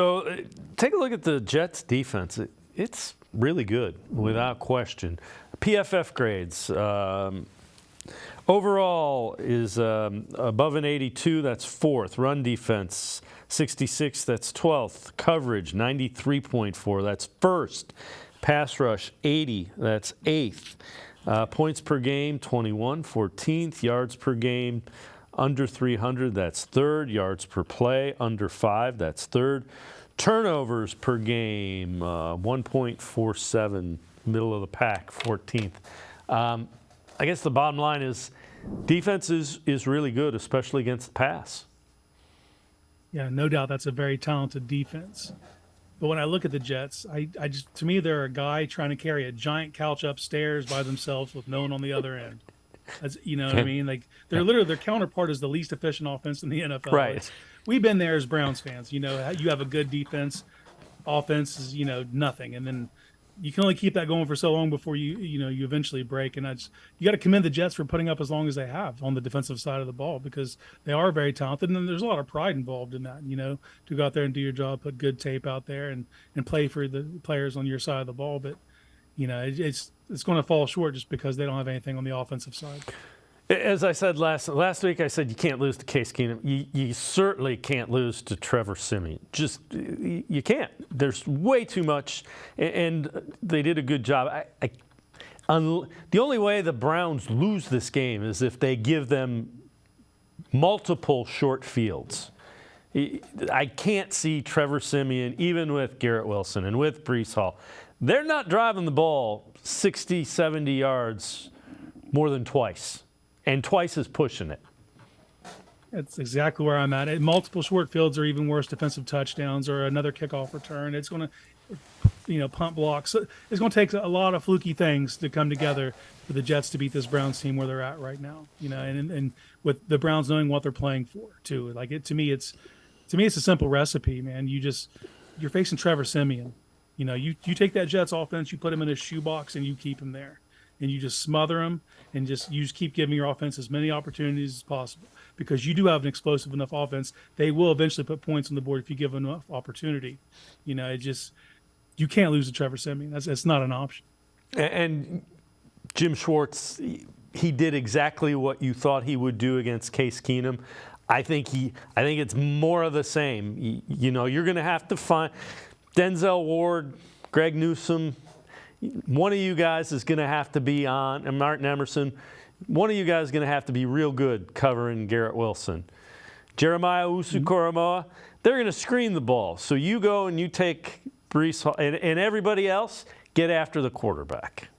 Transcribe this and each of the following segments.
So take a look at the Jets' defense. It's really good, without question. PFF grades. Overall is above an 82, that's 4th. Run defense, 66, that's 12th. Coverage, 93.4, that's 1st. Pass rush, 80, that's 8th. Points per game, 21, 14th. Yards per game, under 300, that's 3rd. Yards per play, under 5, that's 3rd. Turnovers per game, 1.47, middle of the pack, 14th. I guess the bottom line is defense is really good, especially against the pass. Yeah, no doubt that's a very talented defense. But when I look at the Jets, I just, to me, they're a guy trying to carry a giant couch upstairs by themselves with no one on the other end. That's, you know what I mean? Like they're literally, their counterpart is the least efficient offense in the NFL. Right. We've been there as Browns fans. You know, you have a good defense, offense is, you know, nothing, and then you can only keep that going for so long before you eventually break. And you got to commend the Jets for putting up as long as they have on the defensive side of the ball, because they are very talented, and there's a lot of pride involved in that. You know, to go out there and do your job, put good tape out there, and play for the players on your side of the ball. But you know, it's going to fall short just because they don't have anything on the offensive side. As I said last week, I said you can't lose to Case Keenum. You certainly can't lose to Trevor Siemian. Just you can't. There's way too much, and they did a good job. The only way the Browns lose this game is if they give them multiple short fields. I can't see Trevor Siemian, even with Garrett Wilson and with Breece Hall. They're not driving the ball 60, 70 yards more than twice. And twice is pushing it. That's exactly where I'm at. Multiple short fields or even worse, defensive touchdowns or another kickoff return. It's going to, punt blocks. It's going to take a lot of fluky things to come together for the Jets to beat this Browns team where they're at right now. You know, and with the Browns knowing what they're playing for too. Like to me, it's a simple recipe, man. You're facing Trevor Siemian. You know, you take that Jets offense, you put him in a shoebox, and you keep him there. And you just smother them, and you just keep giving your offense as many opportunities as possible, because you do have an explosive enough offense. They will eventually put points on the board if you give them enough opportunity. You know, you can't lose to Trevor Siemian. That's not an option. And Jim Schwartz, he did exactly what you thought he would do against Case Keenum. I think it's more of the same. You know, you're going to have to find Denzel Ward, Greg Newsome. One of you guys is going to have to be on, and Martin Emerson, one of you guys is going to have to be real good covering Garrett Wilson. Jeremiah Usu-Koromoa, they're going to screen the ball. So you go and you take Breece Hall, and everybody else, get after the quarterback.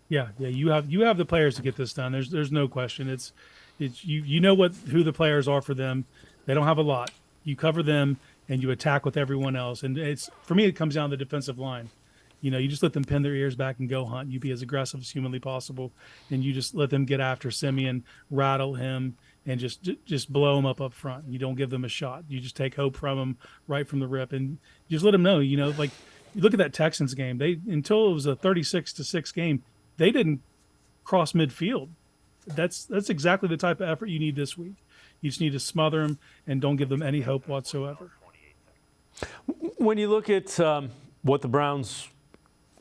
Yeah, you have the players to get this done. There's no question. It's you know who the players are for them. They don't have a lot. You cover them and you attack with everyone else. And for me, it comes down to the defensive line. You know, you just let them pin their ears back and go hunt. You be as aggressive as humanly possible, and you just let them get after Siemian, rattle him, and just blow him up front. You don't give them a shot. You just take hope from them right from the rip, and just let them know. You know, like you look at that Texans game. Until it was a 36-6 game, they didn't cross midfield. That's exactly the type of effort you need this week. You just need to smother them and don't give them any hope whatsoever. When you look at what the Browns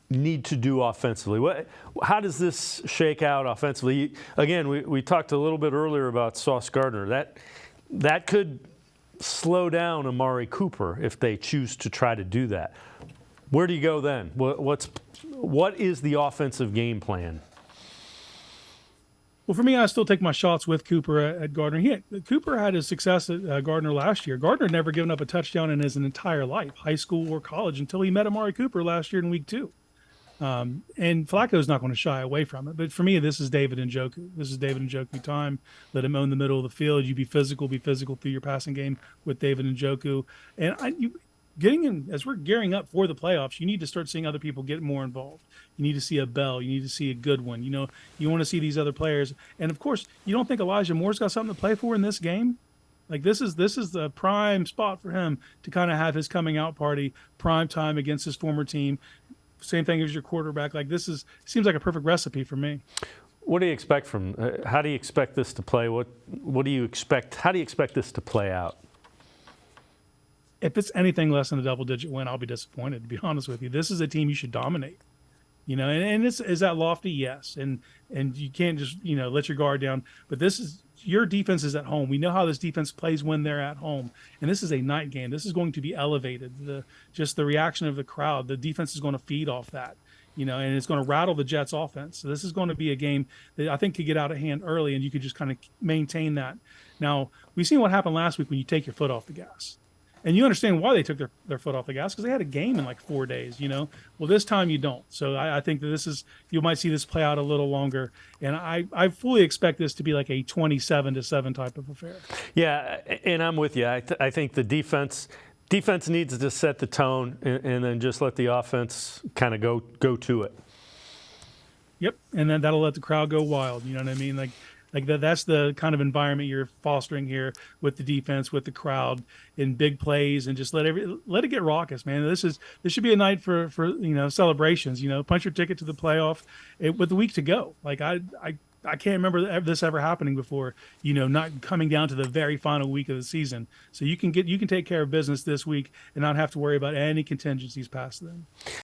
need to do offensively, how does this shake out offensively? Again, we talked a little bit earlier about Sauce Gardner. That could slow down Amari Cooper if they choose to try to do that. Where do you go then? What is the offensive game plan? Well, for me, I still take my shots with Cooper at Gardner. Cooper had his success at Gardner last year. Gardner had never given up a touchdown in his entire life, high school or college, until he met Amari Cooper last year in week 2. And Flacco's not going to shy away from it. But for me, this is David Njoku. This is David Njoku time. Let him own the middle of the field. You be physical through your passing game with David Njoku. And as we're gearing up for the playoffs, you need to start seeing other people get more involved. You need to see a Bell. You need to see a Goodwin. You know, you want to see these other players. And of course, you don't think Elijah Moore's got something to play for in this game? Like this is the prime spot for him to kind of have his coming out party, prime time against his former team. Same thing as your quarterback. Like seems like a perfect recipe for me. What do you expect from? How do you expect this to play? What do you expect? How do you expect this to play out? if it's anything less than a double-digit win, I'll be disappointed, to be honest with you. This is a team you should dominate. And is that lofty? Yes. And you can't just, let your guard down. But this is your defense is at home. We know how this defense plays when they're at home. And this is a night game. This is going to be elevated. Just the reaction of the crowd, the defense is going to feed off that, and it's going to rattle the Jets offense. So this is going to be a game that I think could get out of hand early, and you could just kind of maintain that. Now, we've seen what happened last week when you take your foot off the gas. And you understand why they took their foot off the gas, because they had a game in like 4 days, Well, this time you don't. So I think that you might see this play out a little longer. And I fully expect this to be like a 27-7 type of affair. Yeah, and I'm with you. I think the defense needs to set the tone and then just let the offense kind of go to it. Yep, and then that'll let the crowd go wild. You know what I mean? Like that's the kind of environment you're fostering here with the defense, with the crowd, in big plays, and just let it get raucous, man. This should be a night for celebrations. Punch your ticket to the playoff with the week to go. Like I can't remember this ever happening before. Not coming down to the very final week of the season, so you can take care of business this week and not have to worry about any contingencies past then.